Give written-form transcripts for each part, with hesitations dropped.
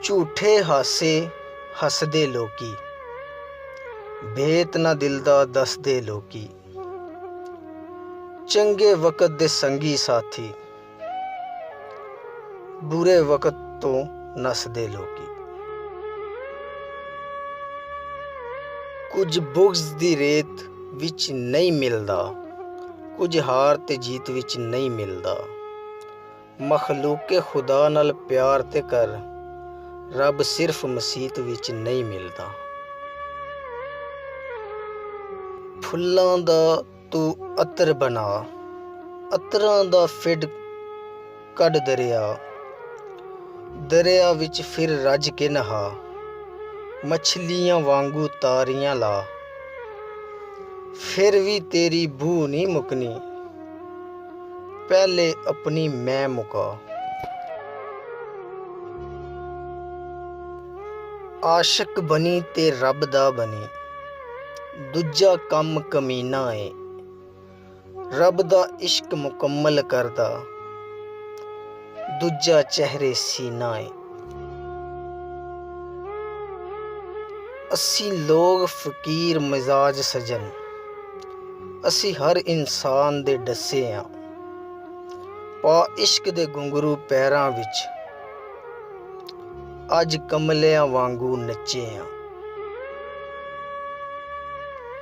ਝੂਠੇ ਹਾਸੇ ਹੱਸਦੇ ਲੋਕੀ, ਭੇਤ ਨਾ ਦਿਲ ਦਾ ਦੱਸਦੇ ਲੋਕੀ। ਚੰਗੇ ਵਕਤ ਦੇ ਸੰਗੀ ਸਾਥੀ, ਬੁਰੇ ਵਕਤ ਤੋਂ ਨੱਸਦੇ ਲੋਕੀ। ਕੁਝ ਬੁਗਜ਼ ਦੀ ਰੇਤ ਵਿੱਚ ਨਹੀਂ ਮਿਲਦਾ, ਕੁਝ ਹਾਰ ਤੇ ਜੀਤ ਵਿੱਚ ਨਹੀਂ ਮਿਲਦਾ। ਮਖਲੂਕੇ ਖੁਦਾ ਨਾਲ ਪਿਆਰ ਤੇ ਕਰ, ਰੱਬ ਸਿਰਫ ਮਸੀਤ ਵਿੱਚ ਨਹੀਂ ਮਿਲਦਾ। ਫੁੱਲਾਂ ਦਾ ਤੂੰ ਅਤਰ ਬਣਾ, ਅਤਰਾਂ ਦਾ ਫਿੱਡ ਕੱਢ ਦਰਿਆ, ਦਰਿਆ ਵਿੱਚ ਫਿਰ ਰੱਜ ਕੇ ਨਹਾ, ਮਛਲੀਆਂ ਵਾਂਗੂ ਤਾਰੀਆਂ ਲਾ। ਫਿਰ ਵੀ ਤੇਰੀ ਬੂ ਨਹੀਂ ਮੁੱਕਣੀ, ਪਹਿਲੇ ਆਪਣੀ ਮੈਂ ਮੁਕਾ। ਆਸ਼ਿਕ ਬਣੀ ਤੇ ਰੱਬ ਦਾ ਬਣੀ, ਦੂਜਾ ਕੰਮ ਕਮੀਨਾ ਏ। ਰੱਬ ਦਾ ਇਸ਼ਕ ਮੁਕੰਮਲ ਕਰਦਾ, ਦੂਜਾ ਚਿਹਰੇ ਸੀਨਾ ਏ। ਅਸੀਂ ਲੋਕ ਫਕੀਰ ਮਿਜ਼ਾਜ ਸਜਨ, ਅਸੀਂ ਹਰ ਇਨਸਾਨ ਦੇ ਡੱਸੇ ਆਂ। ਪਾ ਇਸ਼ਕ ਦੇ ਘੁੰਗਰੂ ਪੈਰਾਂ ਵਿੱਚ, ਅੱਜ ਕਮਲਿਆਂ ਵਾਂਗੂ ਨੱਚੇ ਆਂ।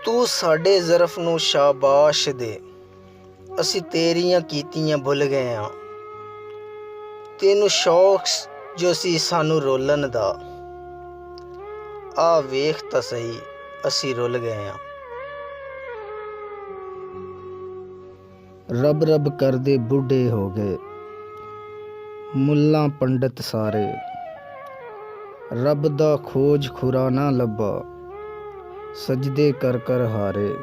ਤੂੰ ਸਾਡੇ ਜ਼ਰਫ ਨੂੰ ਸ਼ਾਬਾਸ਼ ਦੇ, ਅਸੀਂ ਤੇਰੀਆਂ ਕੀਤੀਆਂ ਭੁੱਲ ਗਏ ਆਂ। ਤੈਨੂੰ ਸ਼ੌਕ ਜੋ ਸੀ ਸਾਨੂੰ ਰੋਲਣ ਦਾ, ਆ ਵੇਖ ਤਾਂ ਸਹੀ ਅਸੀਂ ਰੁੱਲ ਗਏ ਆਂ। ਰੱਬ ਰੱਬ ਕਰਦੇ ਬੁੱਢੇ ਹੋ ਗਏ, ਮੁੱਲਾਂ ਪੰਡਤ ਸਾਰੇ। ਰੱਬ ਦਾ ਖੋਜ ਖੁਰਾਨਾ ਲੱਭਾ, ਸਜਦੇ ਕਰ ਕਰ ਹਾਰੇ।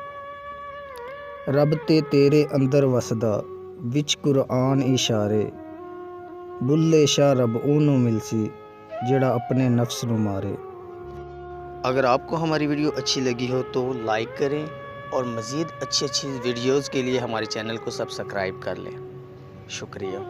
ਰੱਬ ਤੇ ਤੇਰੇ ਅੰਦਰ ਵਸਦਾ, ਵਿੱਚ ਕੁਰਾਨ ਇਸ਼ਾਰੇ। ਬੁੱਲੇ ਸ਼ਾਹ रब ਉਹਨੂੰ ਮਿਲਸੀ, ਜਿਹੜਾ अपने नफ्स ਨੂੰ मारे। अगर आपको हमारी वीडियो अच्छी लगी हो तो लाइक करें और मज़ीद अच्छी वीडियोज़ के लिए हमारे चैनल को सब्सक्राइब कर लें। शुक्रिया।